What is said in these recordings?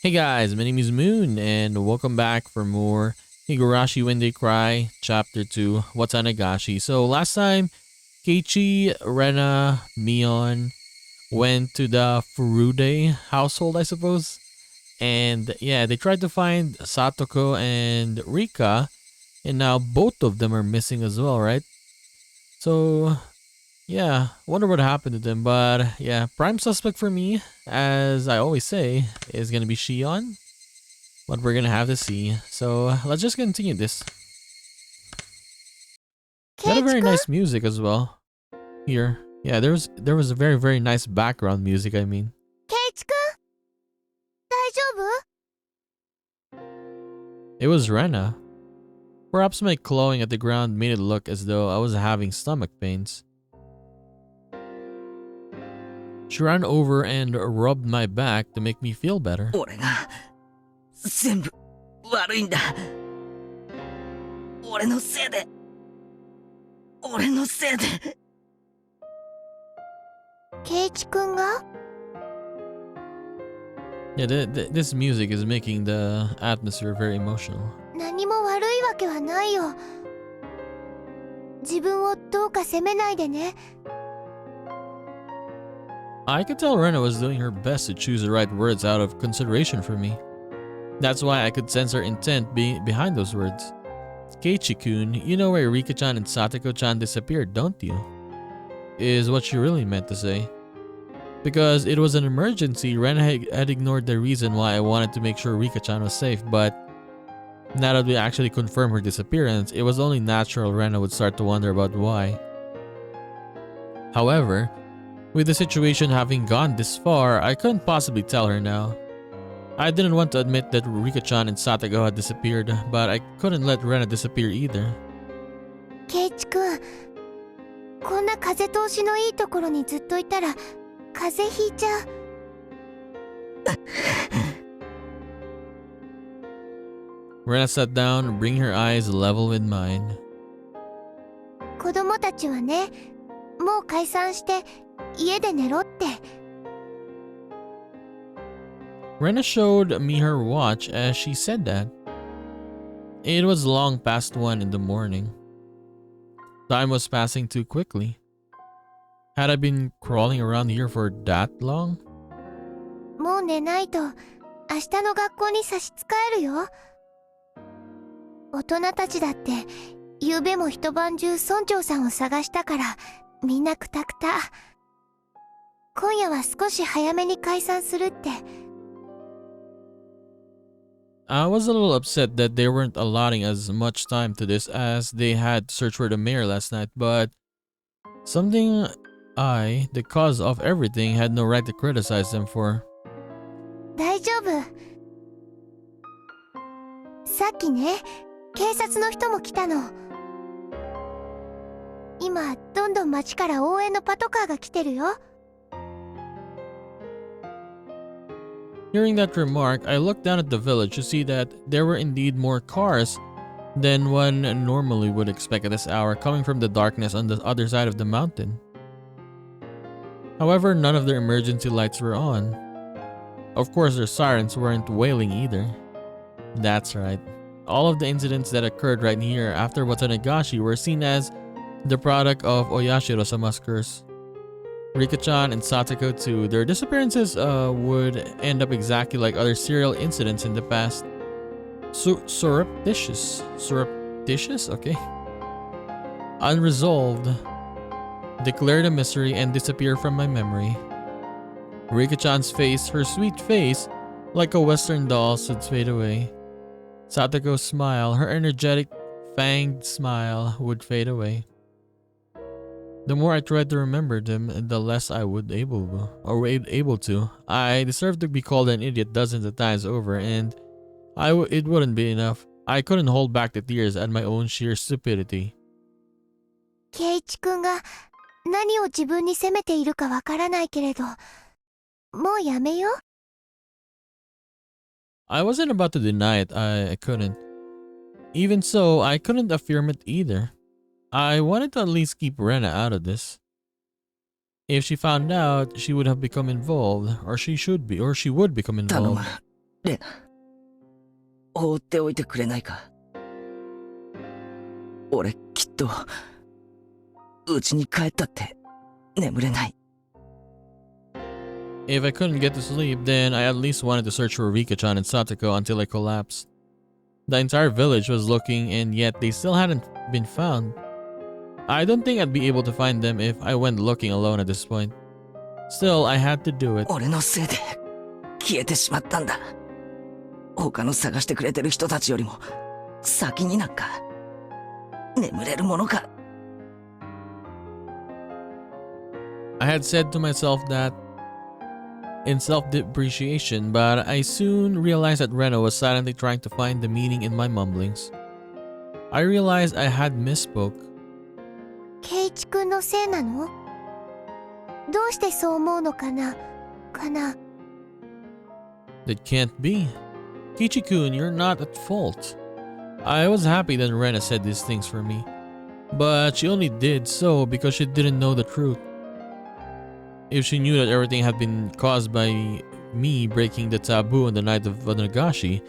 Hey guys, my name is Moon and welcome back for more Higurashi When They Cry Chapter 2 Watanagashi. So last time, Keiichi, Rena, Mion went to the Furude household, I suppose. And yeah, they tried to find Satoko and Rika, and now both of them are missing as well, right? So yeah, wonder what happened to them. But yeah, prime suspect for me, as I always say, is gonna be Shion. But we're gonna have to see. So let's just continue this. Got a very Keiichi-kun? nice music as well here. Yeah, there was a very nice background music. I mean, ケイチくん大丈夫？ it was Rena. Perhaps my clawing at the ground made it look as though I was having stomach pains. She ran over and rubbed my back to make me feel better. 俺が全部悪いんだ。俺のせいで。ケイチくんが？ Yeah, this music is making the atmosphere very emotional. 何も悪いわけはないよ。自分をどうか責めないでね。I could tell Rena was doing her best to choose the right words out of consideration for me. That's why I could sense her intent behind those words. Keiichi-kun, you know where Rika-chan and Satoko-chan disappeared, don't you? Is what she really meant to say. Because it was an emergency, Rena had ignored the reason why I wanted to make sure Rika-chan was safe, but now that we actually confirmed her disappearance, it was only natural Rena would start to wonder about why. However, with the situation having gone this far, I couldn't possibly tell her now. I didn't want to admit that Rika-chan and Satoko had disappeared, but I couldn't let Rena disappear either. ケイチくん、こんな風通しのいいところにずっといたら風邪ひいちゃう。Rena sat down, bringing her eyes level with mine. 子供たちはね、もう解散して家で寝ろって。Rena showed me her watch as she said that. It was long past 1 in the morning. Time was passing too quickly. Had I been crawling around here for that long? もう寝ないと明日の学校に差し支えるよ。大人たちだって昨べも一晩中村長さんを探したからみんなクタクタ。今夜は少し早めに解散するって。I was a little upset that they weren't allotting as much time to this as they had searched for the mayor last night, but something I, the cause of everything, had no right to criticize them for. 大丈夫。さっきね、警察の人も来たの。今どんどん街から応援のパトカーが来てるよ。Hearing that remark, I looked down at the village to see that there were indeed more cars than one normally would expect at this hour coming from the darkness on the other side of the mountain. However, none of their emergency lights were on. Of course, their sirens weren't wailing either. That's right. All of the incidents that occurred right here after Watanagashi were seen as the product of Oyashiro-sama's curse. Rika-chan and Satoko too, their disappearances would end up exactly like other serial incidents in the past. Surreptitious? Okay. Unresolved. Declared a mystery and disappear from my memory. Rika-chan's face, her sweet face, like a western doll, should fade away. Satoko's smile, her energetic, fanged smile, would fade away. The more I tried to remember them, the less I would able to. I deserve to be called an idiot dozens of times over, and it wouldn't be enough. I couldn't hold back the tears at my own sheer stupidity. ケイチくんが何を自分に責めているかわからないけれど、もうやめよう。I wasn't about to deny it, I couldn't. Even so, I couldn't affirm it either. I wanted to at least keep Rena out of this. If she found out, she would have become involved, or she would become 頼む involved. レナ、放っておいてくれないか。俺きっと家に帰ったって眠れない。 If I couldn't get to sleep, then I at least wanted to search for Rika-chan and Satoko until I collapsed. The entire village was looking, and yet they still hadn't been found. I don't think I'd be able to find them if I went looking alone at this point. Still, I had to do it. 俺のせいで消えてしまったんだ。他の探してくれてる人たちよりも先になんか眠れるものか。 I had said to myself that in self-depreciation, but I soon realized that Rena was silently trying to find the meaning in my mumblings. I realized I had misspoke. ケイチ君のせいなの？どうしてそう思うのかな？ That can't be. Keiichi-kun, you're not at fault. I was happy that Rena said these things for me, but she only did so because she didn't know the truth. If she knew that everything had been caused by me breaking the taboo on the night of Watanagashi,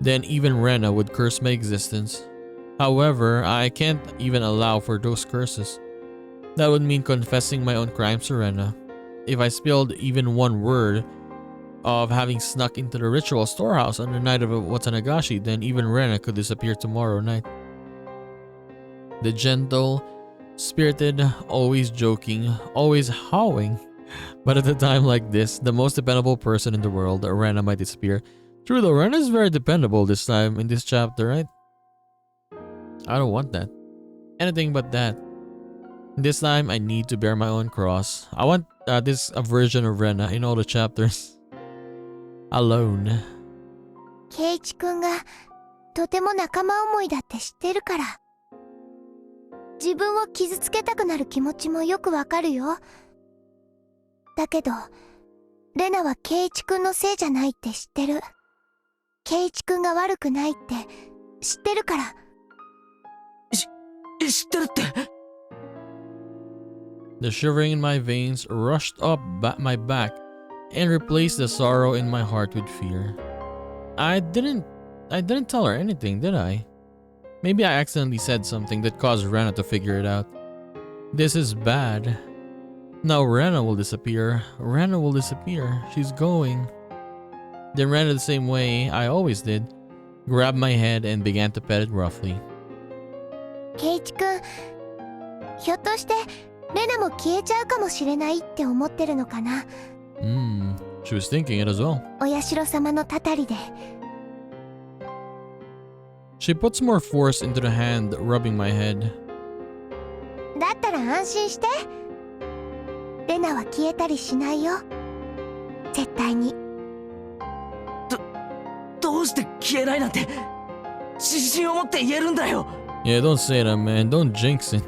then even Rena would curse my existence. However, I can't even allow for those curses. That would mean confessing my own crimes to Rena. If I spilled even one word of having snuck into the ritual storehouse on the night of Watanagashi, then even Rena could disappear tomorrow night. The gentle, spirited, always joking, always howling. But at a time like this, the most dependable person in the world, Rena, might disappear. True though, Rena is very dependable this time in this chapter, right? I don't want that. Anything but that. This time, I need to bear my own cross. I want this version of Rena in all the chapters. Alone. ケイチ君がとても仲間思いだって知ってるから。自分を傷つけたくなる気持ちもよくわかるよ。だけど、レナはケイチ君のせいじゃないって知ってる。ケイチ君が悪くないって知ってるから。知ってるって。 The shivering in my veins rushed up my back and replaced the sorrow in my heart with fear. I didn't tell her anything, did I? Maybe I accidentally said something that caused Rena to figure it out. This is bad. Now Rena will disappear. Rena will disappear. She's going. Then Rena, the same way I always did, grabbed my head and began to pet it roughly. ケイチ君、ひょっとしてレナも消えちゃうかもしれないって思ってるのかな。She was thinking it as well. お社様のたたりで。She puts more force into the hand rubbing my head. だったら安心して。レナは消えたりしないよ。絶対に。どうして消えないなんて自信を持って言えるんだよ。 Yeah, don't say that, man. Don't jinx it.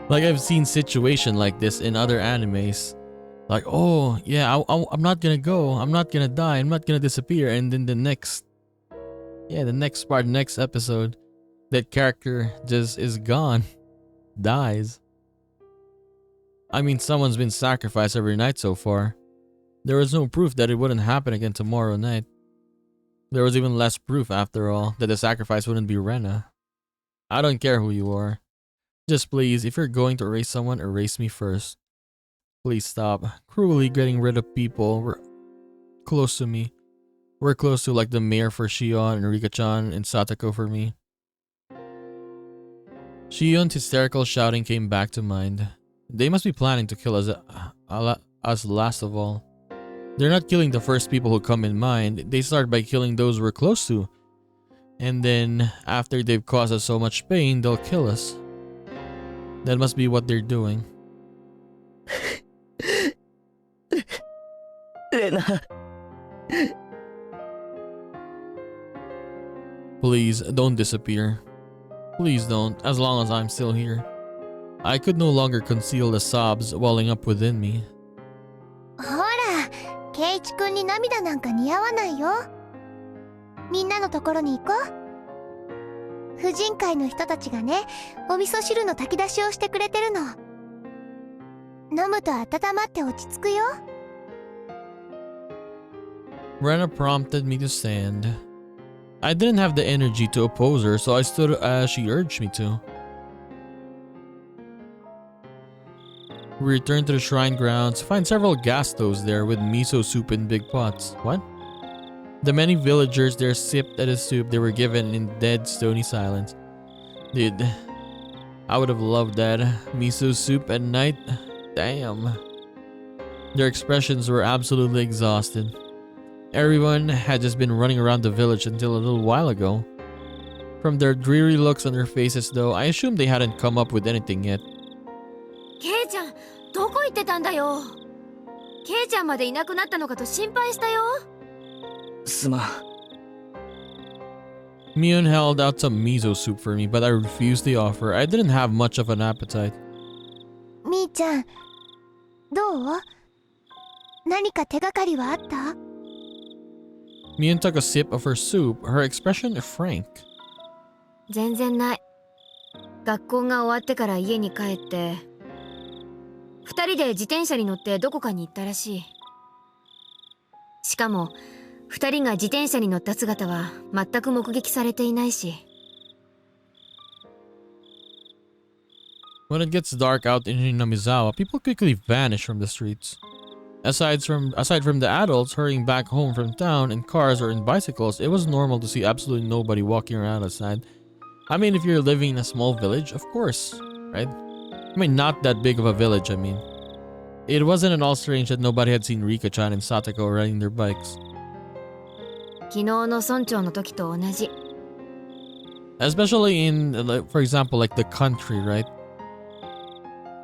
Like, I've seen situations like this in other animes. Like, oh, yeah, I'm not gonna go. I'm not gonna die. I'm not gonna disappear. And then the next part, next episode, that character just is gone. Dies. I mean, someone's been sacrificed every night so far. There was no proof that it wouldn't happen again tomorrow night. There was even less proof, after all, that the sacrifice wouldn't be Rena. I don't care who you are. Just please, if you're going to erase someone, erase me first. Please stop cruelly getting rid of people we're close to me. We're close to, like the mayor for Shion and Rika-chan and Satoko for me. Shion's hysterical shouting came back to mind. They must be planning to kill us last of all. They're not killing the first people who come in mind. They start by killing those we're close to. And then, after they've caused us so much pain, they'll kill us. That must be what they're doing. レナ。 Please, don't disappear. Please don't, as long as I'm still here. I could no longer conceal the sobs welling up within me. ほら、ケイチ君に涙なんか似合わないよ。みんなのところに行こう。婦人会の人たちがね、お味噌汁の炊き出しをしてくれてるの。飲むと温まって落ち着くよ。Rena prompted me to stand. I didn't have the energy to oppose her, so I stood as she urged me to. We returned to the shrine grounds to find several gas stoves there with miso soup in big pots. What? The many villagers there sipped at the soup they were given in dead stony silence. Dude, I would have loved that miso soup at night. Damn. Their expressions were absolutely exhausted. Everyone had just been running around the village until a little while ago. From their dreary looks on their faces though, I assumed they hadn't come up with anything yet. ケイちゃん、どこ行ってたんだよ。ケイちゃんまでいなくなったのかと心配したよ。すまん。 Mion held out some miso soup for me, but I refused the offer. I didn't have much of an appetite. みーちゃん、どう？何か手がかりはあった？ Mion took a sip of her soup, her expression frank. 全然ない。学校が終わってから家に帰って、二人で自転車に乗ってどこかに行ったらしい。しかも、二人が自転車に乗った姿は全く目撃されていないし。When it gets dark out in Hinamizawa, people quickly vanish from the streets. Aside from the adults hurrying back home from town in cars or in bicycles, it was normal to see absolutely nobody walking around outside. I mean, if you're living in a small village, of course, right? I mean, not that big of a village, I mean. It wasn't at all strange that nobody had seen Rika-chan and Satoko riding their bikes. 昨日の村長の時と同じ。 Especially in, for example, like the country, right?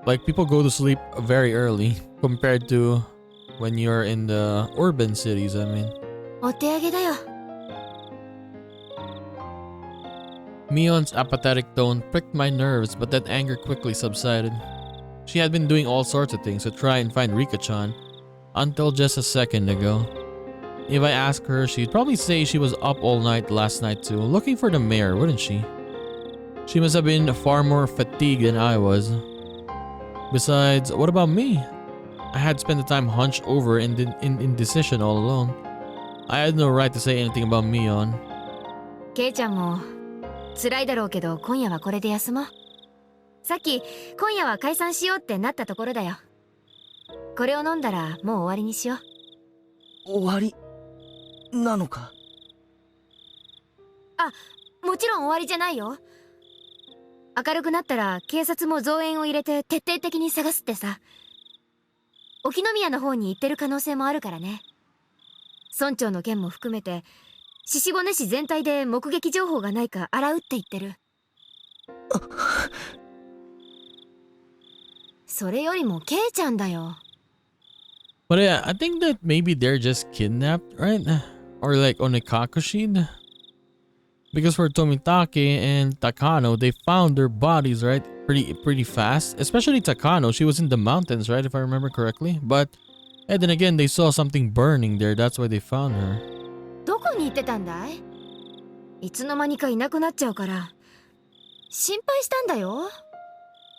Like people go to sleep very early compared to when you're in the urban cities, I mean. お手上げだよ。 Mion's apathetic tone pricked my nerves, but that anger quickly subsided. She had been doing all sorts of things to try and find Rika-chan until just a second ago. If I asked her, she'd probably say she was up all night last night too, looking for the mayor, wouldn't she? She must have been far more fatigued than I was. Besides, what about me? I had spent the time hunched over in indecision all alone. I had no right to say anything about Mion. ケイちゃんも辛いだろうけど今夜はこれで休もう。さっき今夜は解散しようってなったところだよ。これを飲んだらもう終わりにしよう。終わりなのか？あ、もちろん終わりじゃないよ。明るくなったら警察も増援を入れて徹底的に探すってさ。沖宮の方に行ってる可能性もあるからね。村長の件も含めて鹿骨市全体で目撃情報がないか洗うって言ってる。それよりもケイちゃんだよ。 But yeah, I think that maybe they're just kidnapped, right? Or like onikakushi'd? Because for Tomitake and Takano, they found their bodies, right? Pretty fast. Especially Takano, she was in the mountains, right? If I remember correctly. But and then again, they saw something burning there. That's why they found her. どこに行ってたんだい？いつの間にかいなくなっちゃうから心配したんだよ。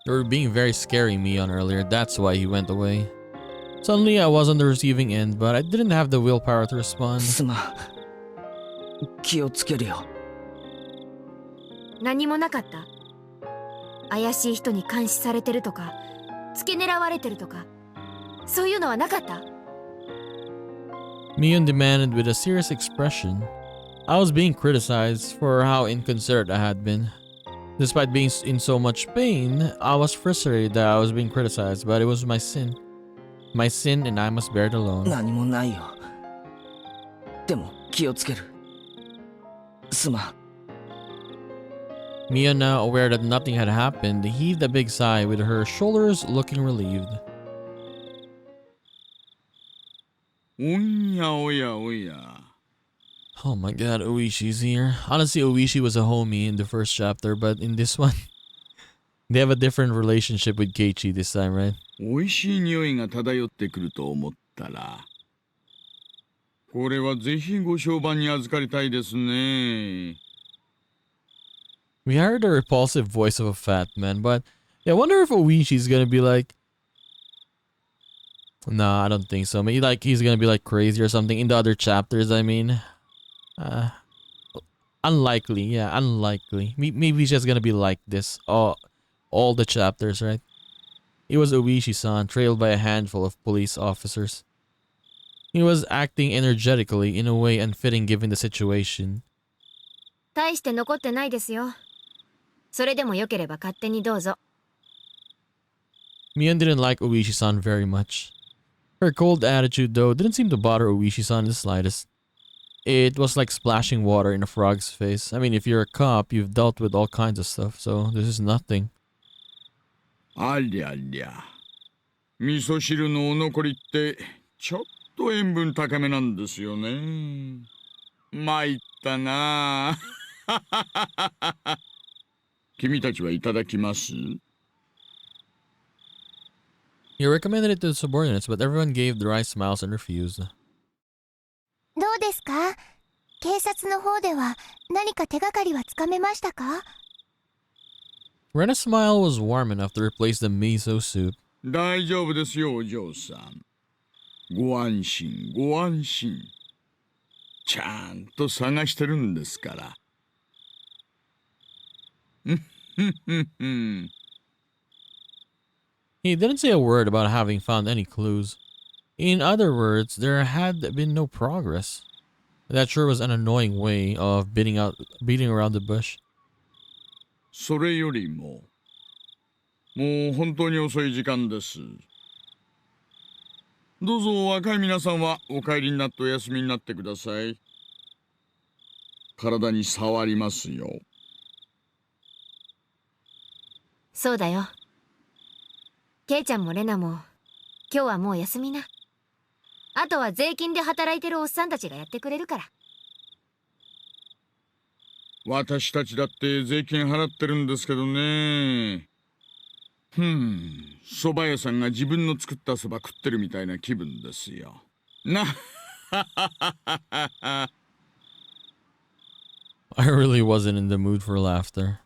They were being very scary Mion earlier. That's why he went away. Suddenly, I was on the receiving end, but I didn't have the willpower to respond. すまん。気をつけるよ。何もなかった？怪しい人に監視されてるとか、付け狙われてるとか、そういうのはなかった？ Mion demanded with a serious expression. I was being criticized for how inconsiderate I had been. Despite being in so much pain, I was frustrated that I was being criticized, but it was my sin. My sin and I must bear it alone. 何もないよ。でも気をつける。すまん。 Mia, now aware that nothing had happened, heaved a big sigh with her shoulders looking relieved. おやおやおや。 Oh my god, Oishi's here. Honestly, Oishi was a homie in the first chapter, but in this one, they have a different relationship with Keiichi this time, right? おいしい匂いが漂ってくると思ったら、これはぜひご商売に預かりたいですね。 We heard the repulsive voice of a fat man, but yeah, I wonder if Oishi's gonna be like, Nah, I don't think so. Maybe like he's gonna be like crazy or something in the other chapters. I mean, uh, unlikely. Yeah, unlikely. Maybe he's just gonna be like this. All the chapters, right? It was Oishi-san, trailed by a handful of police officers. He was acting energetically in a way unfitting given the situation. 大して残ってないですよ。それでもよければ勝手にどうぞ。Mion didn't like Oishi-san very much. Her cold attitude, though, didn't seem to bother Oishi-san in the slightest. It was like splashing water in a frog's face. I mean, if you're a cop, you've dealt with all kinds of stuff, so this is nothing. ありゃりゃ。味噌汁のお残りってちょっと塩分高めなんですよね。参ったなあ。君たちはいただきます？ He recommended it to the subordinates, but everyone gave dry smiles and refused. どうですか？警察の方では何か手がかりはつかめましたか？ Rena's smile was warm enough to replace the miso soup. 大丈夫ですよ、お嬢さん。ご安心、ご安心。ちゃんと探してるんですから。He didn't say a word about having found any clues. In other words, there had been no progress. That sure was an annoying way of beating around the bush. それよりも、もう本当に遅い時間です。どうぞ若い皆さんはお帰りになってお休みになってください。体に触りますよ。そうだよ。ケイちゃんもレナも今日はもう休みな。あとは税金で働いてるおっさんたちがやってくれるから。私たちだって税金払ってるんですけどね。蕎麦屋さんが自分の作った蕎麦食ってるみたいな気分ですよ。な。I really wasn't in the mood for laughter.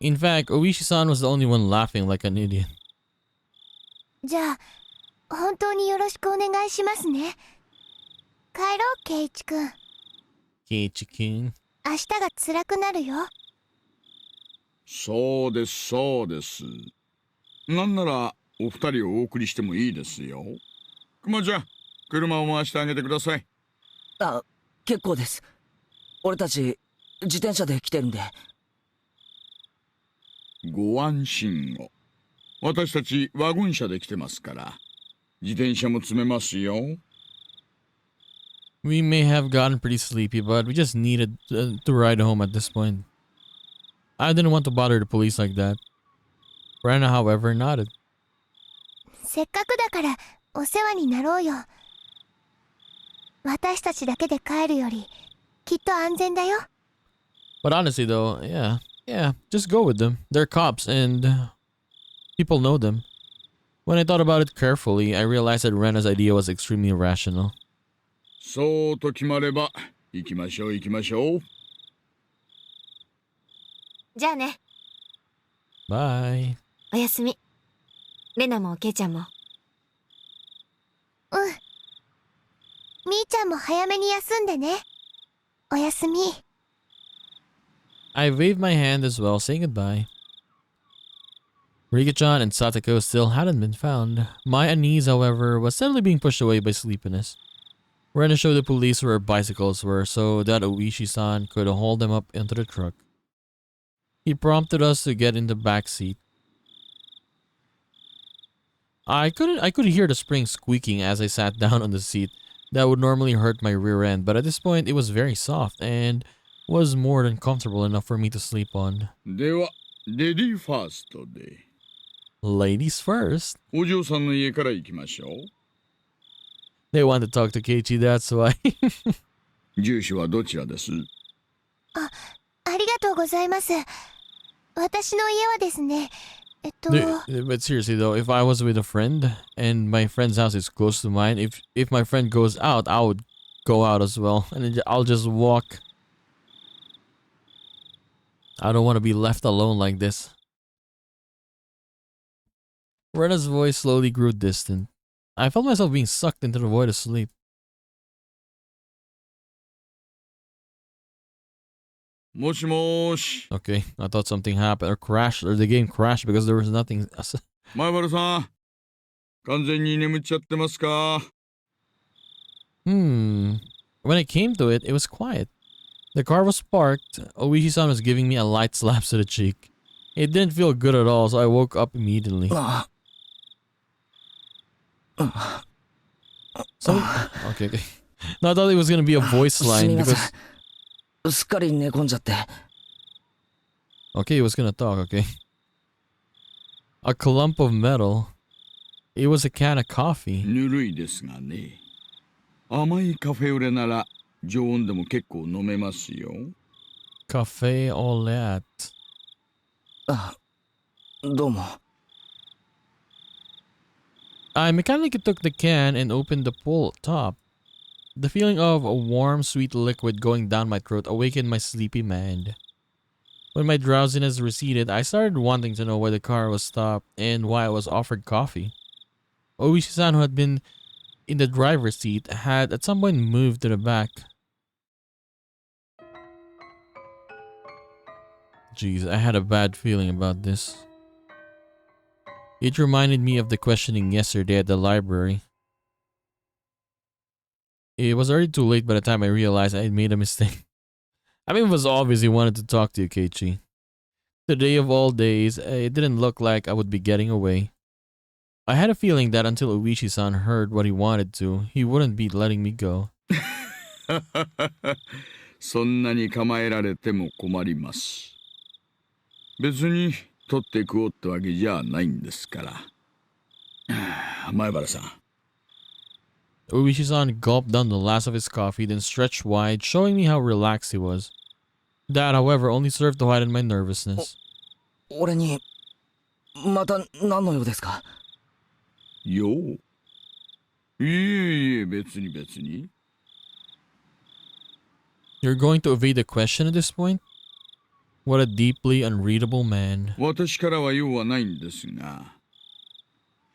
In fact, Oishi-san was the only one laughing like an idiot. じゃあ本当によろしくお願いしますね。帰ろう、ケイチくん。Keiichi-kun. 明日が辛くなるよ。そうです、そうです。なんならお二人をお送りしてもいいですよ。くまちゃん、車を回してあげてください。あ、結構です。俺たち自転車で来てるんで。ご安心を。私たちワゴン車で来てますから。自転車も積めますよ。We may have gotten pretty sleepy, but we just needed to ride home at this point. I didn't want to bother the police like that. Rana, however, nodded. せっかくだからお世話になろうよ。私たちだけで帰るよりきっと安全だよ。But honestly, though, yeah, just go with them. They're cops, and people know them. When I thought about it carefully, I realized that Rena's idea was extremely irrational. そうと決まれば行きましょう行きましょう。じゃあね。Bye. おやすみ。レナもケイちゃんも。うん。みーちゃんも早めに休んでね。おやすみ。I waved my hand as well, saying goodbye. Rika-chan and Satoko still hadn't been found. My unease, however, was steadily being pushed away by sleepiness. Rena showed the police where bicycles were so that Oishi-san could haul them up into the truck. He prompted us to get in the back seat. I could hear the spring squeaking as I sat down on the seat. That would normally hurt my rear end, but at this point it was very soft and was more than comfortable enough for me to sleep on. では、レディーファーストで。Ladies first. お嬢さんの家から行きましょう。They want to talk to Keiichi, that's why. 住所はどちらです？ありがとうございます。私の家はですね、But seriously though, if I was with a friend and my friend's house is close to mine, if my friend goes out, I would go out as well, and then I'll just walk. I don't want to be left alone like this. Rena's voice slowly grew distant. I felt myself being sucked into the void of sleep. もしもーし。 Okay, I thought something happened or crashed or the game crashed because there was nothing. 前原さん、完全に眠っちゃってますか？ When it came to it, it was quiet. The car was parked. Oishi-san was giving me a light slap to the cheek. It didn't feel good at all, so I woke up immediately. Okay. No, I thought it was gonna be a voice line because すっかり寝込んじゃって。 okay, it was gonna talk. Okay. A clump of metal. It was a can of coffee. ぬるいですがね。甘いカフェオレなら常温でも結構飲めますよ。 Cafe au lait. あ、どうも。 I mechanically took the can and opened the pull top. The feeling of a warm, sweet liquid going down my throat awakened my sleepy mind. When my drowsiness receded, I started wanting to know why the car was stopped and why I was offered coffee. Oishi-san, who had been in the driver's seat, had at some point moved to the back. Jeez, I had a bad feeling about this. It reminded me of the questioning yesterday at the library. It was already too late by the time I realized I had made a mistake. I mean, it was obvious he wanted to talk to you, Keiichi. Today of all days, it didn't look like I would be getting away. I had a feeling that until Oishi-san heard what he wanted to, he wouldn't be letting me go. そんなに構えられても困ります。別に取って食おうってわけじゃないんですから。前原さん。 Oishi-san gulped down the last of his coffee, then stretched wide, showing me how relaxed he was. That, however, only served to heighten my nervousness. 俺にまた何の用ですか？よう。いえいえ、別に。 You're going to evade the question at this point? What a deeply unreadable man. 私からは用はないんですが、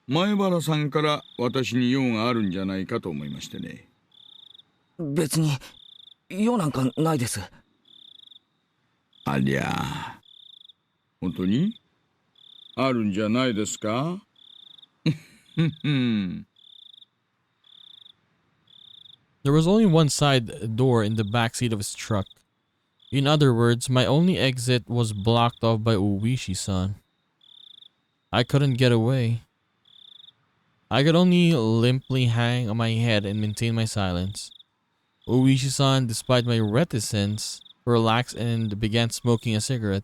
前原さんから私に用があるんじゃないかと思いましてね。別に用なんかないです。ありゃ、本当にあるんじゃないですか？ There was only one side door in the back seat of his truck. In other words, my only exit was blocked off by Oishi-san. I couldn't get away. I could only limply hang on my head and maintain my silence. Oishi-san, despite my reticence, relaxed and began smoking a cigarette.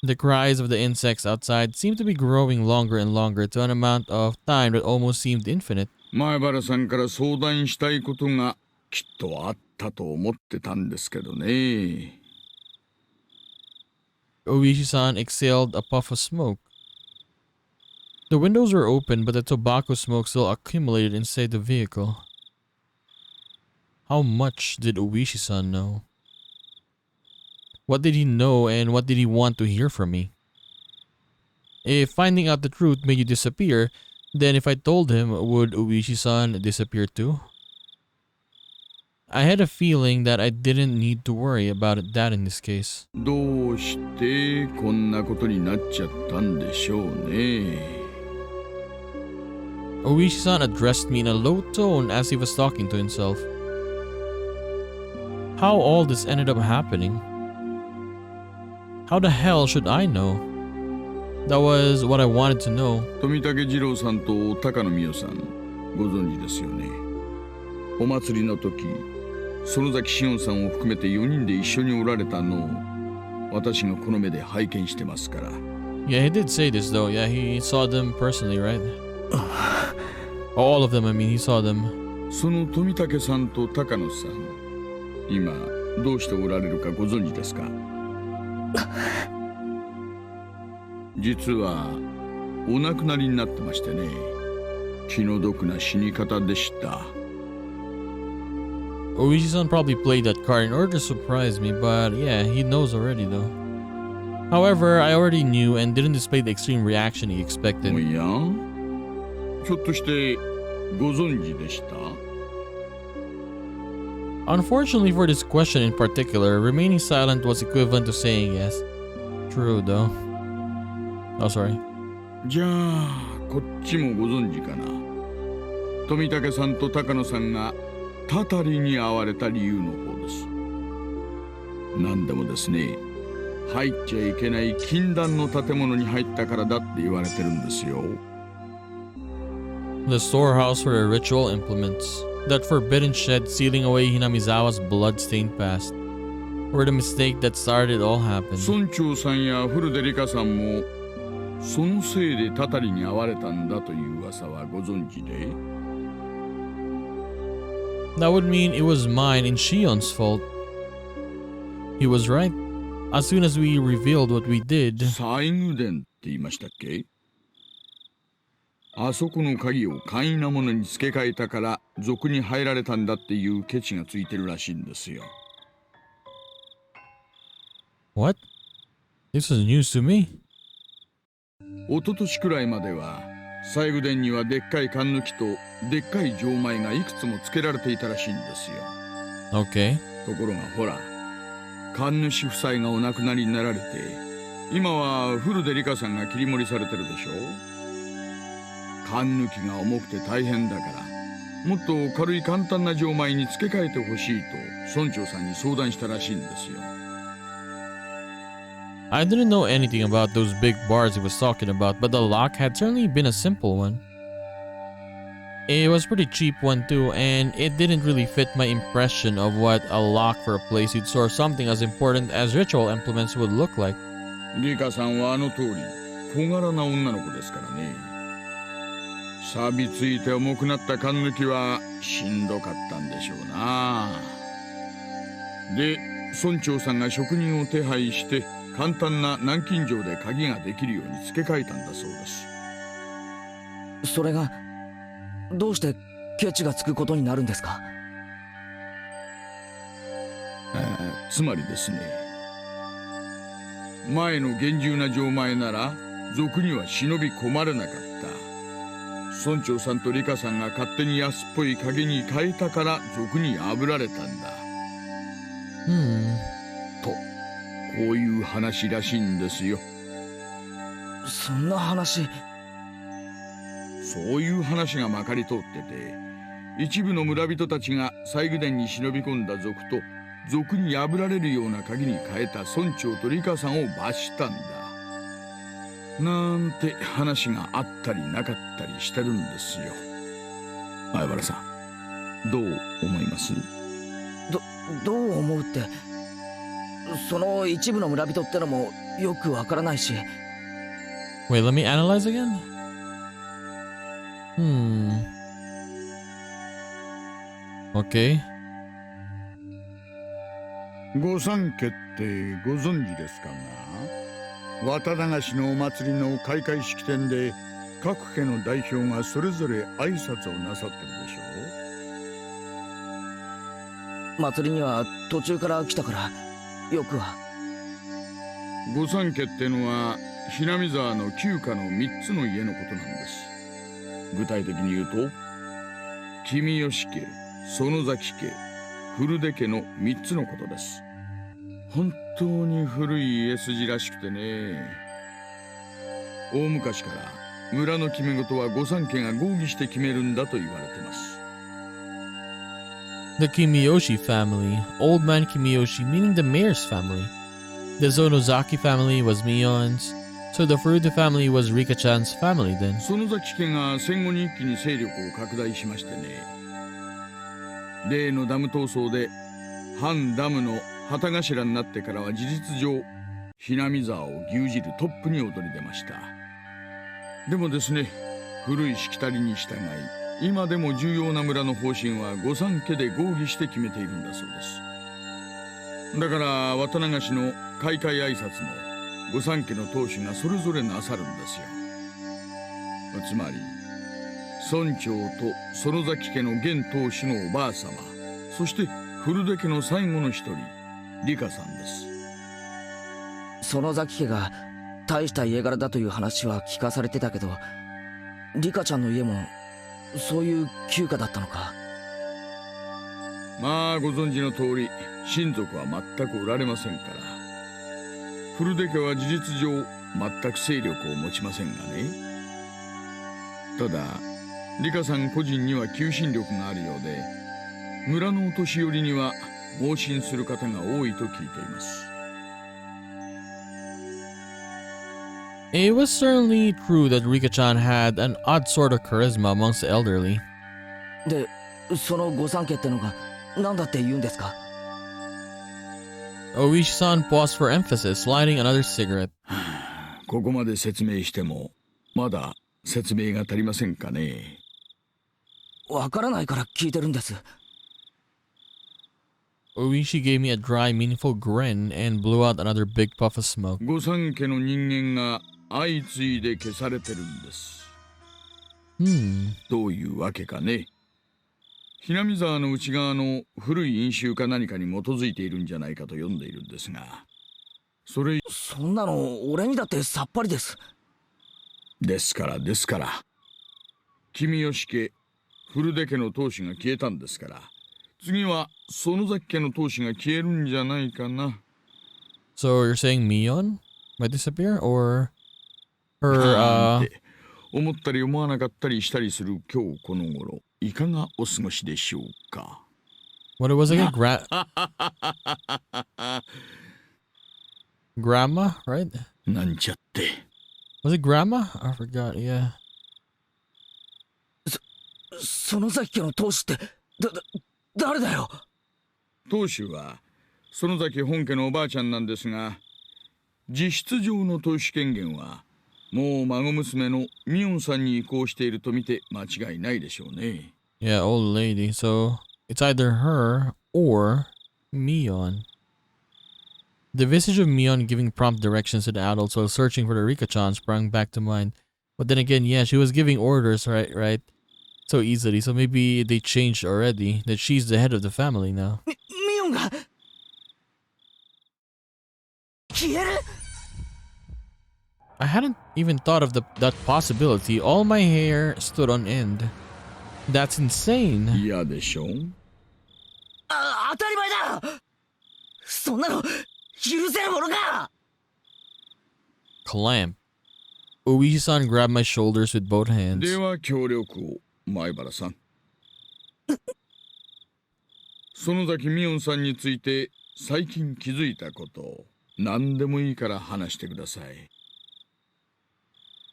The cries of the insects outside seemed to be growing longer and longer to an amount of time that almost seemed infinite. 前原さんから相談したいことがきっとあったと思ってたんですけどね。 Oishi-san exhaled a puff of smoke. The windows were open, but the tobacco smoke still accumulated inside the vehicle. How much did Oishi-san know? What did he know and what did he want to hear from me? If finding out the truth made you disappear, then if I told him, would Oishi-san disappear too? I had a feeling that I didn't need to worry about that in this case. どうしてこんなことになっちゃったんでしょうね。 Oishi-san addressed me in a low tone as he was talking to himself. How all this ended up happening? How the hell should I know? That was what I wanted to know. 富武二郎さんと高野美代さん、ご存知ですよね。お祭りの時、園崎しおんさんを含めて4人で一緒におられたのを私がこの目で拝見してますから。 Yeah, he did say this though. Yeah, he saw them personally, right? All of them, I mean, he saw them. その富武さんと高野さん、今どうしておられるかご存知ですか？実はお亡くなりになってましてね。気の毒な死に方でした。 Oishi-san probably played that card in order to surprise me, but yeah, he knows already though. However, I already knew and didn't display the extreme reaction he expected. おや、ひょっとしてご存知でした？ Unfortunately for this question in particular, remaining silent was equivalent to saying yes. True though. Oh, sorry. じゃあこっちもご存知かな。富武さんと高野さんがたたりに遭われた理由の方です。何でもですね、入っちゃいけない禁断の建物に入ったからだって言われてるんですよ。The storehouse for the ritual implements. That forbidden shed sealing away Hinamizawa's blood-stained past. Where the mistake that started it all happened. 村長さんや古出里香さんもそのせいでたたりに遭われたんだという噂はご存知で？ That would mean it was mine and Shion's fault. He was right. As soon as we revealed what we did, 西宮殿って言いましたっけ？あそこの鍵を簡易なものに付け替えたから賊に入られたんだっていうケチがついてるらしいんですよ。what? This is news to me. 一昨年くらいまでは西宮殿にはでっかい缶抜きとでっかい錠前がいくつも付けられていたらしいんですよ。 Okay. ところがほら、神主夫妻がお亡くなりになられて、今は古出里香さんが切り盛りされてるでしょ。缶抜きが重くて大変だから、もっと軽い簡単な錠前に付け替えてほしいと村長さんに相談したらしいんですよ。I didn't know anything about those big bars he was talking about, but the lock had certainly been a simple one. It was a pretty cheap one too, and it didn't really fit my impression of what a lock for a place you'd store something as important as ritual implements would look like. リカさんはあの通り小柄な女の子ですからね。錆びついて重くなった缶抜きはしんどかったんでしょうな。で、村長さんが職人を手配して簡単な南京錠で鍵ができるように付け替えたんだそうです。それがどうしてケチがつくことになるんですか？つまりですね、前の厳重な錠前なら賊には忍び込まれなかった。村長さんとリカさんが勝手に安っぽい鍵に変えたから賊に破られたんだ。と、こういう話らしいんですよ。そんな話。そういう話がまかり通ってて、一部の村人たちが西宮殿に忍び込んだ賊と賊に破られるような鍵に変えた村長とリカさんを罰したんだ。なんて話があったりなかったりしてるんですよ。相原さん、どう思います？どう思うって、その一部の村人ってのもよくわからないし。 Wait, let me analyze again? Okay. 御三家ってご存知ですかな？渡流しのお祭りの開会式典で各家の代表がそれぞれ挨拶をなさってるでしょ？祭りには途中から来たからよくは。御三家ってのはひなみ沢の旧家の3つの家のことなんです。具体的に言うと、君吉家、園崎家、古出家の3つのことです。本当に古い家筋らしくてね。大昔から村の決め事は御三家が合議して決めるんだと言われてます。The Kimiyoshi family, Old Man Kimiyoshi meaning the mayor's family. The Zonozaki family was Mion's, so the Furuta family was Rika-chan's family then. 園崎家が戦後に一気に勢力を拡大しましてね。例のダム闘争で反ダムの旗頭になってからは事実上ひなみ沢を牛耳るトップに躍り出ました。でもですね、古いしきたりに従い今でも重要な村の方針は御三家で合議して決めているんだそうです。だから渡流しの開会挨拶も御三家の当主がそれぞれなさるんですよ。つまり村長と園崎家の現当主のおばあ様、そして古出家の最後の一人リカさんです。園崎家が大した家柄だという話は聞かされてたけど、リカちゃんの家もそういう旧家だったのか。まあご存知の通り親族は全くおられませんから。古出家は事実上全く勢力を持ちませんがね。ただリカさん個人には求心力があるようで、村のお年寄りには盲信する方が多いと聞いています。It was certainly true that Rika-chan had an odd sort of charisma amongst the elderly. で、その御三家ってのが何だって言うんですか？ Oishi-san paused for emphasis, lighting another cigarette. ここまで説明してもまだ説明が足りませんかね。わからないから聞いてるんです。Oishi gave me a dry, meaningful grin and blew out another big puff of smoke. 御三家の人間が相次いで消されてるんです。どういうわけかね。ひなみ沢の内側の古い因習か何かに基づいているんじゃないかと読んでいるんですが、そんなの俺にだってさっぱりです。ですから君吉家古出家の当主が消えたんですから、次は園崎家の当主が消えるんじゃないかな。 So you're saying Mion might disappear, or なん her て思ったり思わなかったりしたりする今日この頃、いかがお過ごしでしょうか。 what it was again? Grandma, right? なんちゃって。 Was it grandma? I forgot. Yeah. 園崎家の当主って誰だよ。当主は園崎本家のおばあちゃんなんですが、実質上の当主権限はもう孫娘のミヨンさんに移行していると見て間違いないでしょうね。 Yeah, old lady. So it's either her or Mion. The visage of Mion giving prompt directions to the adults while searching for the Rika-chan sprang back to mind. But then again, yeah, she was giving orders, right? So easily. So maybe they changed already. That she's the head of the family now. ミヨンが消える？ I hadn't even thought of that possibility. All my hair stood on end. That's insane. 嫌でしょう。当たり前だ。そんなの許せるものか。 Clamp. Oishi-san grabbed my shoulders with both hands. では協力を、前原さん。園崎ミヨンさんについて最近気づいたことを何でもいいから話してください。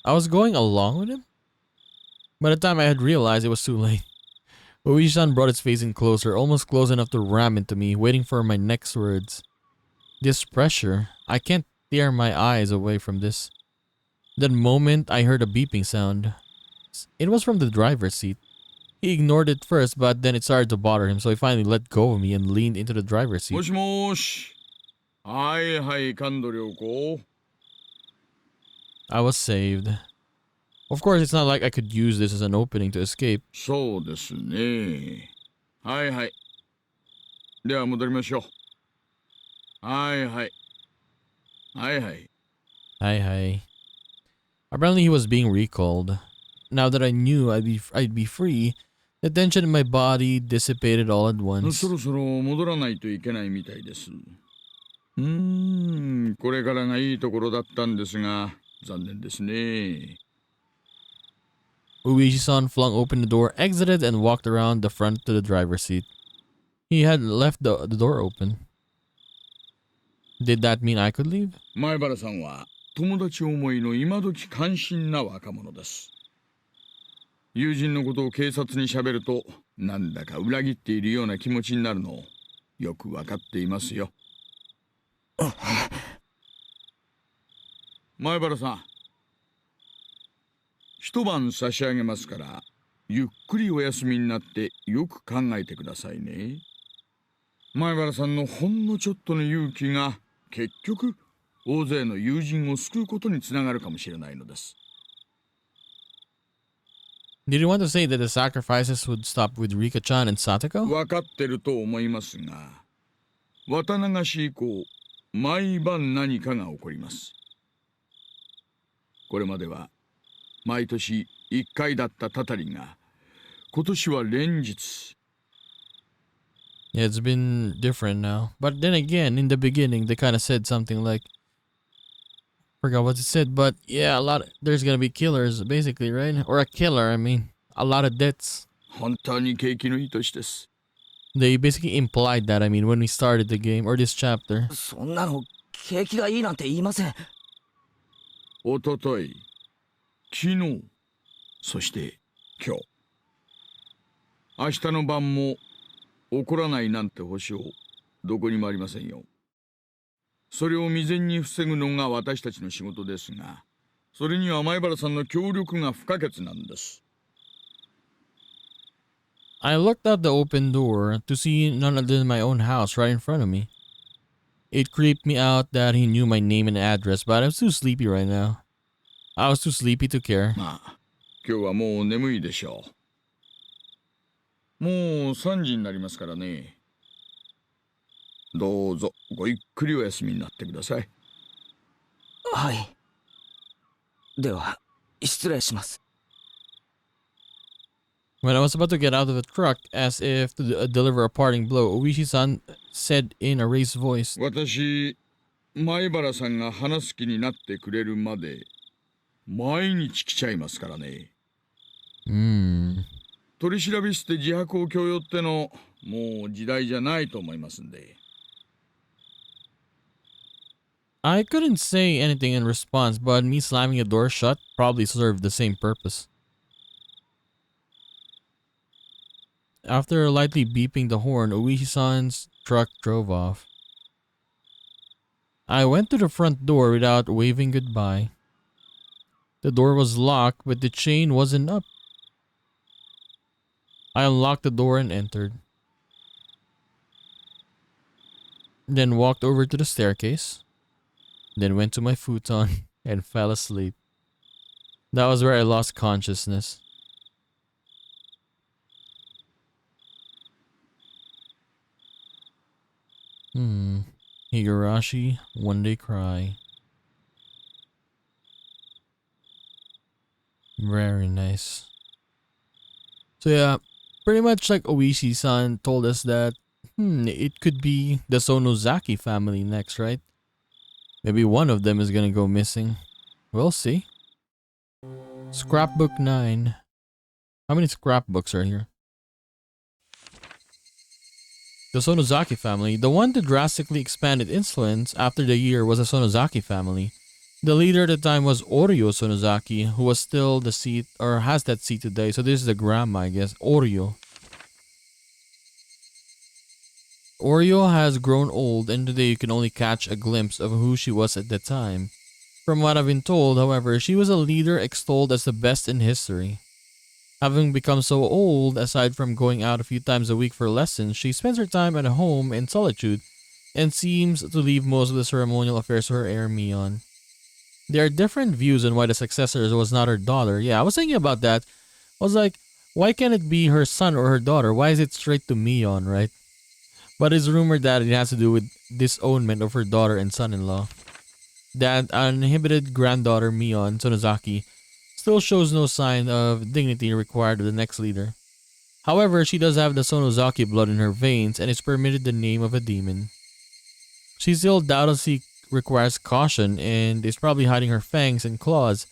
I was going along with him? By the time I had realized, it was too late. Oishi-san brought its face in closer, almost close enough to ram into me, waiting for my next words. This pressure, I can't tear my eyes away from this. That moment, I heard a beeping sound. It was from the driver's seat. He ignored it first, but then it started to bother him, so he finally let go of me and leaned into the driver's も seat. しもし。はいはい、神戸良子。 I was saved. Of course, it's not like I could use this as an opening to escape. そうですね。はいはい。では戻りましょう。はいはい。はいはい。 Hi. Apparently, he was being recalled. Now that I knew I'd be free, the tension in my body dissipated all at once. そろそろ戻らないといけないみたいです。これからがいいところだったんですが、残念ですね。 Uishi-san flung open the door, exited, and walked around the front to the driver's seat. He had left the door open. Did that mean I could leave? 前原さんは友達思いの今時関心な若者です。友人のことを警察に喋るとなんだか裏切っているような気持ちになるのをよくわかっていますよ。前原さん、一晩差し上げますからゆっくりお休みになってよく考えてくださいね。前原さんのほんのちょっとの勇気が結局大勢の友人を救うことにつながるかもしれないのです。 Did you want to say that the sacrifices would stop with Rika-chan and Satoko? 分かってると思いますが、綿流し以降毎晩何かが起こります。これまでは毎年1回だったたたりが、今年は連日。Yeah, it's been different now. But then again, in the beginning, they kind of said something like, forgot what it said, but yeah, there's gonna be killers, basically, right? Or a killer, I mean. A lot of deaths. 本当に景気のいい年です。They basically implied that, I mean, when we started the game, or this chapter. そんなの景気がいいなんて言いません。おととい、昨日、そして今日。明日の晩も起こらないなんて保証、どこにもありませんよ。それを未然に防ぐのが私たちの仕事ですが、それには前原さんの協力が不可欠なんです。I looked out the open door to see none other than my own house right in front of me. It creeped me out that he knew my name and address, but I was too sleepy right now. I was too sleepy to care. まあ、今日はもう眠いでしょう。もう3時になりますからね。どうぞごゆっくりお休みになってください。はい。では、失礼します。When I was about to get out of the truck, as if to deliver a parting blow, Oishi-san said in a raised voice, 私、前原さんが話す気になってくれるまで、毎日来ちゃいますからね。取り調べして自白を強要っての、もう時代じゃないと思いますんで。I couldn't say anything in response, but me slamming the door shut probably served the same purpose. After lightly beeping the horn, Oishi-san's truck drove off. I went to the front door without waving goodbye. The door was locked, but the chain wasn't up. I unlocked the door and entered. Then walked over to the staircase. Then went to my futon and fell asleep. That was where I lost consciousness. Higurashi, One Day Cry. Very nice. So yeah, pretty much like Oishi-san told us that, it could be the Sonozaki family next, right? Maybe one of them is gonna go missing. We'll see. Scrapbook 9. How many scrapbooks are here? The Sonozaki family, the one to drastically expand its influence after the year, was the Sonozaki family. The leader at the time was Oryo Sonozaki, who was still the seat, or has that seat today. So this is the grandma, I guess. Oryo. Oryo has grown old, and today you can only catch a glimpse of who she was at the time. From what I've been told, however, she was a leader extolled as the best in history. Having become so old, aside from going out a few times a week for lessons, she spends her time at home in solitude and seems to leave most of the ceremonial affairs to her heir Mion. There are different views on why the successor was not her daughter. Yeah, I was thinking about that. I was like, why can't it be her son or her daughter? Why is it straight to Mion, right? But it's rumored that it has to do with disownment of her daughter and son-in-law. That uninhibited granddaughter Mion Sonozaki still shows no sign of dignity required of the next leader. However, she does have the Sonozaki blood in her veins and is permitted the name of a demon. She still doubtlessly requires caution and is probably hiding her fangs and claws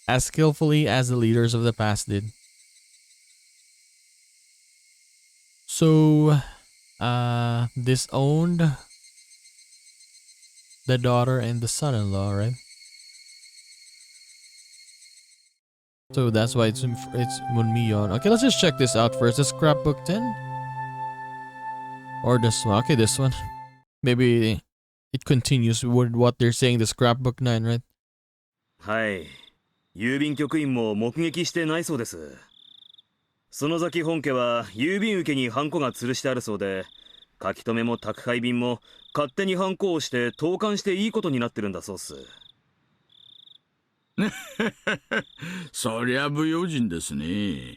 as skillfully as the leaders of the past did. So, disowned the daughter and the son-in-law, right? So that's why it's Munmion. Okay, let's just check this out first. The scrapbook 10? Or this one. Okay, this one. Maybe it continues with what they're saying, the scrapbook 9, right? はい。郵便局員も目撃してないそうです。園崎本家は郵便受けにハンコが吊るしてあるそうで、書き留めも宅配便も勝手にハンコをして投函していいことになってるんだそうっす。そりゃ不用心ですね。っ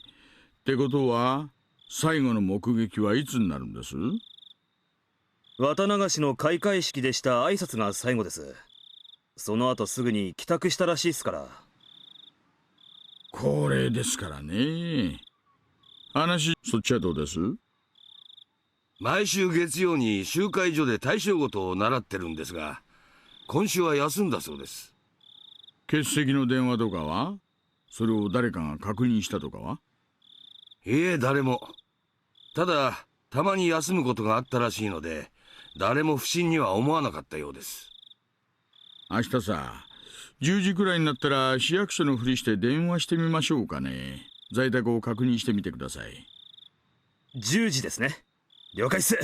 てことは、最後の目撃はいつになるんです？綿流しの開会式でした挨拶が最後です。その後すぐに帰宅したらしいっすから。恒例ですからね。話、そっちはどうです？毎週月曜に集会所で大正事を習ってるんですが、今週は休んだそうです。欠席の電話とかは？それを誰かが確認したとかは？いえ、誰も。ただ、たまに休むことがあったらしいので、誰も不審には思わなかったようです。明日さ、10時くらいになったら市役所のふりして電話してみましょうかね。在宅を確認してみてください。10時ですね。了解っす。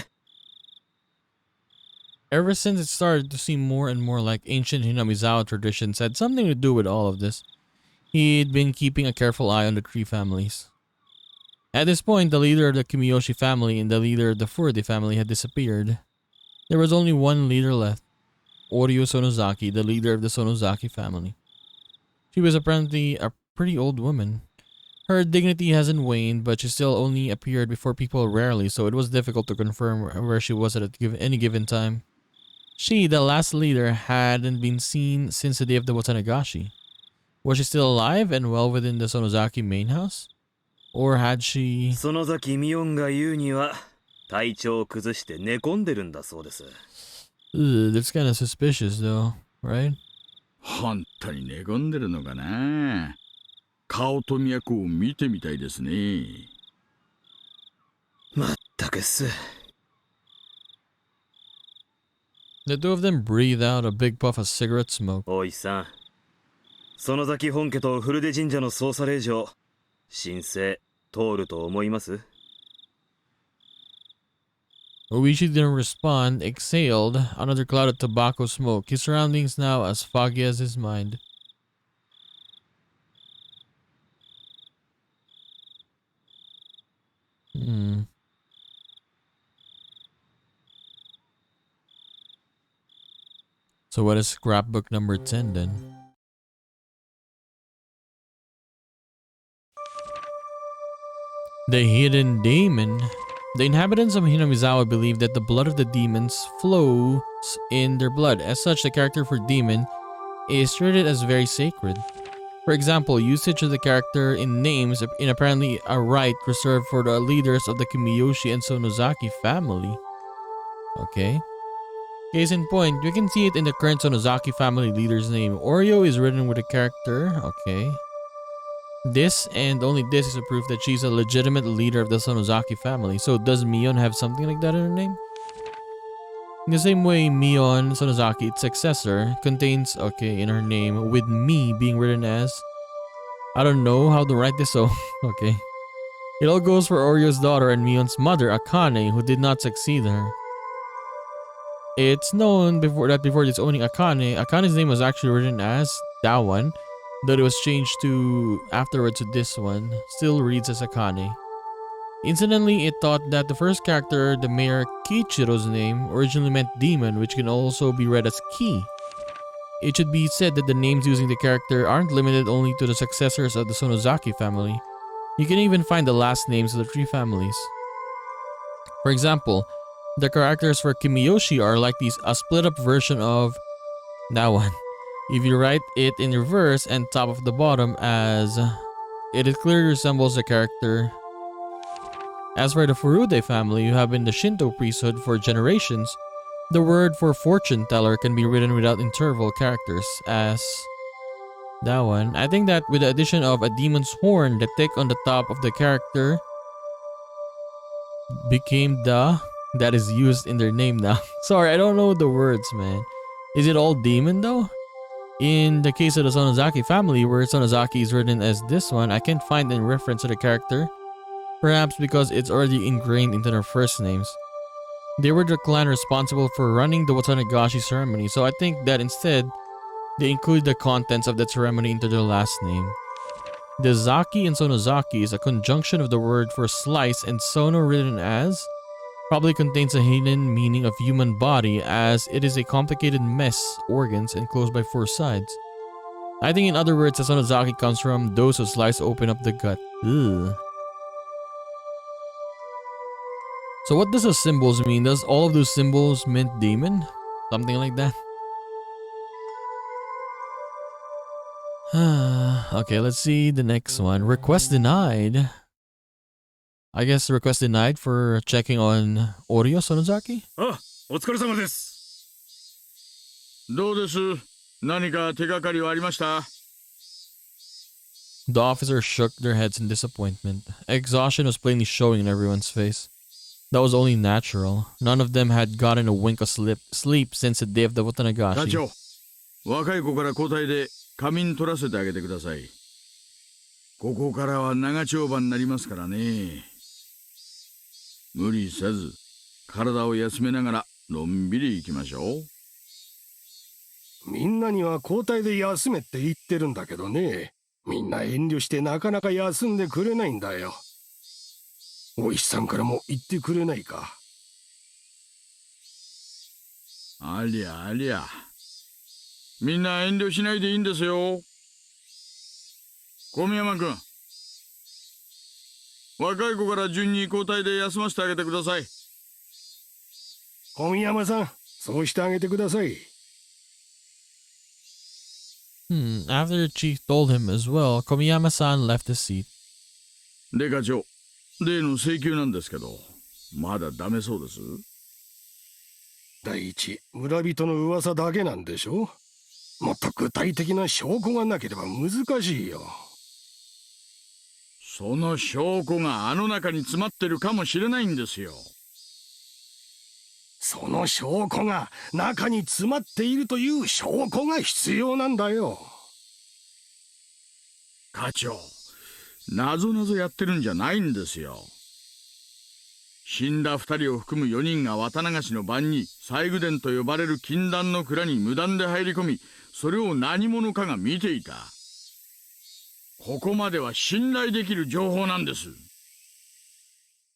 Ever since it started to seem more and more like ancient Hinamizawa traditions had something to do with all of this, he'd been keeping a careful eye on the three families. At this point, the leader of the Kimiyoshi family and the leader of the Furude family had disappeared. There was only one leader left, Oryo Sonozaki, the leader of the Sonozaki family. She was apparently a pretty old woman. Her dignity hasn't waned, but she still only appeared before people rarely, so it was difficult to confirm where she was at any given time. She, the last leader, hadn't been seen since the day of the Watanagashi. Was she still alive and well within the Sonozaki main house? Or had she... 園崎ミオンが言うには体調を崩して寝込んでるんだそうです。Ugh, that's kind of suspicious though, right? 本当に寝込んでるのかな。顔と脈を見てみたいですね。まったくっす。The two of them breathed out a big puff of cigarette smoke. おいさん、園崎本家と古出神社の捜査令状、申請通ると思います？ Oishi didn't respond, exhaled another cloud of tobacco smoke, his surroundings now as foggy as his mind. So what is scrapbook number 10 then? The hidden demon. The inhabitants of Hinamizawa believe that the blood of the demons flows in their blood. As such, the character for demon is treated as very sacred. For example, usage of the character in names in apparently a right reserved for the leaders of the Kimiyoshi and Sonozaki family. Okay. Case in point, we can see it in the current Sonozaki family leader's name. Oryo is written with a character. Okay. This and only this is a proof that she's a legitimate leader of the Sonozaki family. So does Mion have something like that in her name? In the same way, Mion Sonozaki, its successor, contains, okay, in her name, with me being written as... I don't know how to write this, so, okay. It all goes for Oryo's daughter and Mion's mother, Akane, who did not succeed her. It's known before disowning Akane, Akane's name was actually written as that one, though it was changed to afterwards to this one, still reads as Akane. Incidentally, it thought that the first character, the mayor Keiichi's name, originally meant demon, which can also be read as Ki. It should be said that the names using the character aren't limited only to the successors of the Sonozaki family. You can even find the last names of the three families. For example, the characters for Kimiyoshi are like a split up version of that one. If you write it in reverse and top of the bottom as it clearly resembles the character. As for the Furude family, who have been the Shinto priesthood for generations, the word for fortune teller can be written without interval characters as that one. I think that with the addition of a demon's horn, the tick on the top of the character became the that is used in their name now. Sorry, I don't know the words, man. Is it all demon though? In the case of the Sonozaki family, where Sonozaki is written as this one, I can't find any reference to the character. Perhaps because it's already ingrained into their first names. They were the clan responsible for running the Watanagashi ceremony, so I think that instead, they include the contents of that ceremony into their last name. The Zaki in Sonozaki is a conjunction of the word for slice, and Sono written as probably contains a hidden meaning of human body, as it is a complicated mess, organs enclosed by four sides. I think in other words, the Sonozaki comes from those who slice open up the gut. Ugh. So what does the symbols mean? Does all of those symbols mean demon? Something like that? Okay, let's see the next one. Request denied. I guess request denied for checking on Oryo Sonozaki? あ、お疲れ様です。どうです？何か手がかりはありました？ The officers shook their heads in disappointment. Exhaustion was plainly showing in everyone's face. That was only natural. None of them had gotten a wink of sleep since the day of the 課 Watanagashi. 長、若い子から交代で仮眠取らせてあげてください。ここからは長丁場になりますからね。無理せず、体を休めながらのんびり行きましょう。みんなには交代で休めって言ってるんだけどね。みんな遠慮してなかなか休んでくれないんだよ。お医者さんからも言ってくれないか。ありゃありゃ。みんな遠慮しないでいいんですよ。小宮山君。若い子から順に交代で休ませてあげてください。小宮山さん、そうしてあげてください。After the chief told him as well, Komiyama-san left his seat. で課長、例の請求なんですけど、まだダメそうです。第一、村人の噂だけなんでしょ。もっと具体的な証拠がなければ難しいよ。その証拠があの中に詰まってるかもしれないんですよ。その証拠が中に詰まっているという証拠が必要なんだよ。課長、なぞなぞやってるんじゃないんですよ。死んだ2人を含む4人が渡流しの晩に西宮殿と呼ばれる禁断の蔵に無断で入り込み、それを何者かが見ていた。ここまでは信頼できる情報なんです。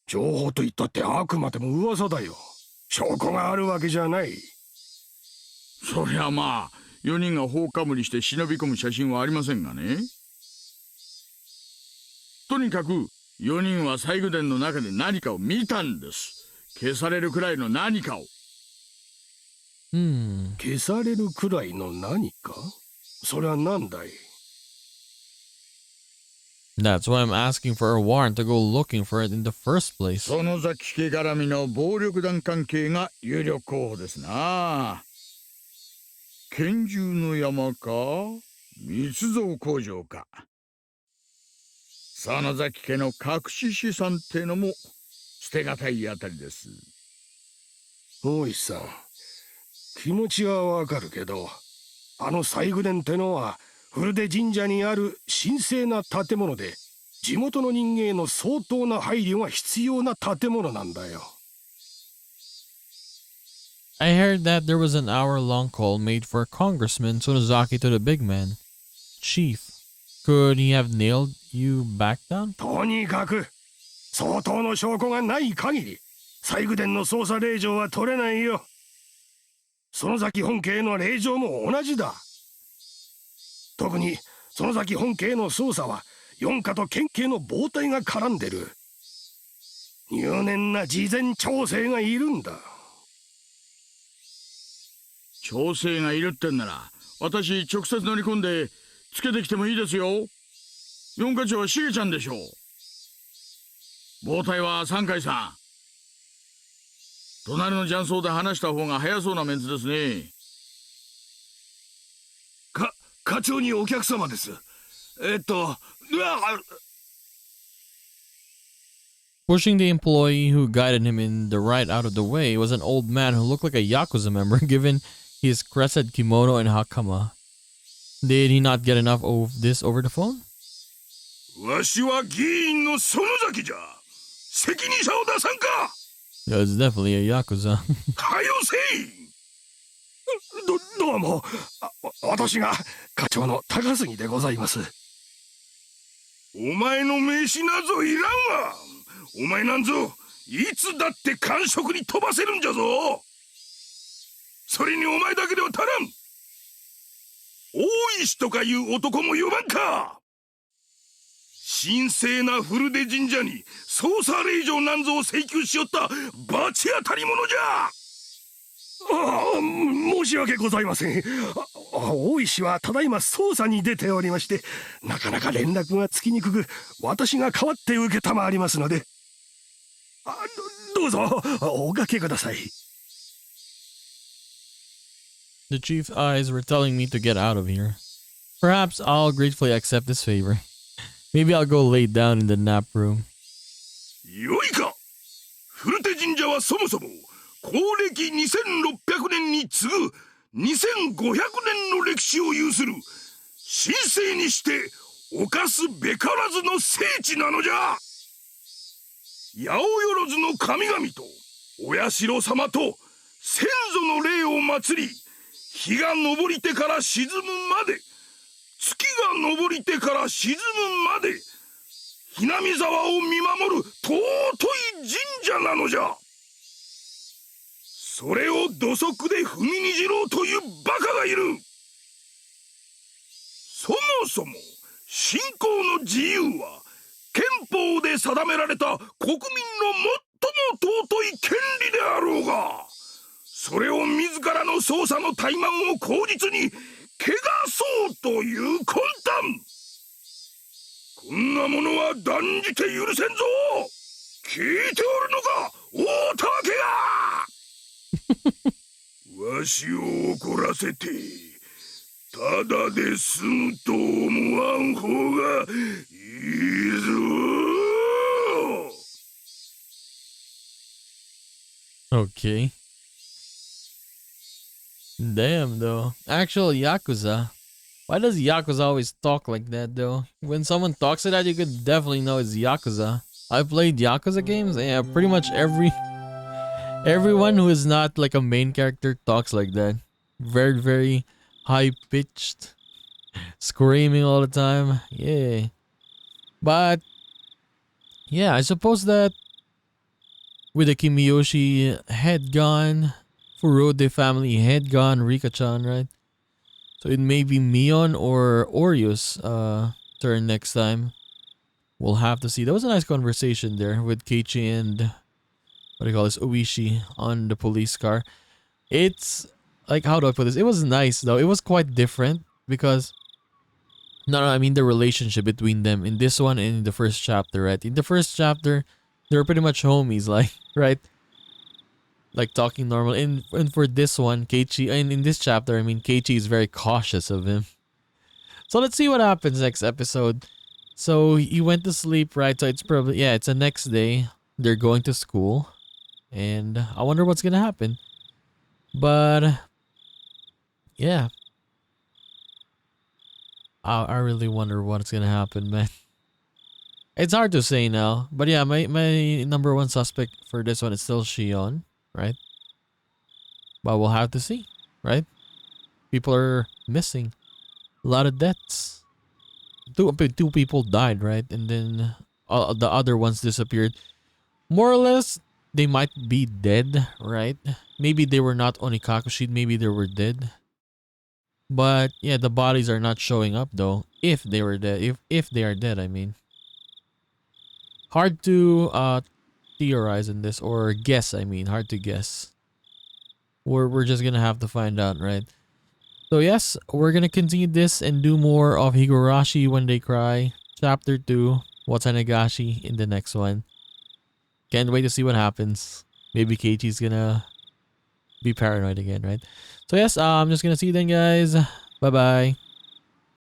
情報と言ったってあくまでも噂だよ。証拠があるわけじゃない。そりゃまあ、4人が放火無理して忍び込む写真はありませんがね。とにかく4人は西宮殿の中で何かを見たんです。消されるくらいの何かを。消されるくらいの何か？それは何だい？ That's why I'm asking for a warrant to go looking for it in the first place. 園崎家絡みの暴力団関係が有力候補ですな。拳銃の山か密造工場か。園崎家の隠し資産ってのも捨てがたいあたりです。大石さん、気持ちはわかるけど、あの西宮殿ってのは古出神社にある神聖な建物で、地元の人間への相当な配慮が必要な建物なんだよ。I heard that there was an hour-long call made for Congressman Sonozaki to the big man. Chief, could he have nailed you back down? とにかく、相当の証拠がない限り、西宮殿の捜査令状は取れないよ。園崎本家への令状も同じだ。特に園崎本家への捜査は四課と県警の暴対が絡んでる。入念な事前調整がいるんだ。調整がいるってんなら私直接乗り込んでつけてきてもいいですよ。四課長はしげちゃんでしょう。暴対は三海さん。隣の雀荘で話した方が早そうなメンツですね。課長にお客様です。Pushing the employee who guided him in the right out of the way was an old man who looked like a Yakuza member given his crested kimono and hakama. Did he not get enough of this over the phone? わしは議員の園崎じゃ。責任者を出さんか。 Yeah, it's definitely a Yakuza. はよせい。どうも。私が課長の高杉でございます。お前の名刺なぞいらんわ。お前なんぞいつだって官職に飛ばせるんじゃぞ。それにお前だけでは足らん。大石とかいう男も呼ばんか。神聖な古出神社に捜査令状なんぞを請求しよった罰当たり者じゃ。申し訳ございません。大石はただいま捜査に出ておりまして、なかなか連絡がつきにくく、私が代わって受けたまわりますので。どうぞおかけください。The chief's eyes were telling me to get out of here. Perhaps I'll gratefully accept this favor. Maybe I'll go lay down in the nap room. よいか。古手神社はそもそも公暦2600年に次ぐ2500年の歴史を有する神聖にして犯すべからずの聖地なのじゃ。八百万の神々とお社様と先祖の霊を祭り、日が昇りてから沈むまで、月が昇りてから沈むまで、ひなみ沢を見守る尊い神社なのじゃ。それを土足で踏みにじろうというバカがいる。そもそも信仰の自由は憲法で定められた国民の最も尊い権利であろうが、それを自らの捜査の怠慢を口実に汚そうという魂胆。こんなものは断じて許せんぞ。聞いておるのか、大田家が。わしを怒らせてただで済むと思わん方がいいぞ。Okay. Damn, though. Actual Yakuza. Why does Yakuza always talk like that, though? When someone talks like that, you could definitely know it's Yakuza. I've played Yakuza games, and yeah, pretty much everyone who is not like a main character talks like that. Very, very high-pitched. Screaming all the time. Yeah. But, yeah, I suppose that with the Kimiyoshi head gone, Furude family head gone, Rika-chan, right? So it may be Mion or Orius turn next time. We'll have to see. That was a nice conversation there with Keiichi and what do you call this, Uishi on the police car. It's like, how do I put this? It was nice though. It was quite different because I mean the relationship between them in this one and in the first chapter, right? In the first chapter, they were pretty much homies, like, right? Like talking normal. And for this one, Keiichi, and in this chapter, I mean, Keiichi is very cautious of him. So let's see what happens next episode. So he went to sleep, right? So it's probably, yeah, it's the next day. They're going to school. And I wonder what's gonna happen. But, yeah. I really wonder what's gonna happen, man. It's hard to say now. But yeah, my number one suspect for this one is still Shion, right? But we'll have to see, right? People are missing. A lot of deaths. Two people died, right? And then the other ones disappeared. More or less, they might be dead, right? Maybe they were not Onikakushi, maybe they were dead. But yeah, the bodies are not showing up though. If they were dead, if they are dead, I mean. Hard to theorize in this, or guess, I mean. Hard to guess. We're just gonna have to find out, right? So yes, we're gonna continue this and do more of Higurashi When They Cry, Chapter 2, Watanagashi in the next one. Can't wait to see what happens. Maybe Keiichi's gonna be paranoid again, right? So yes, I'm just gonna see you then, guys. Bye-bye.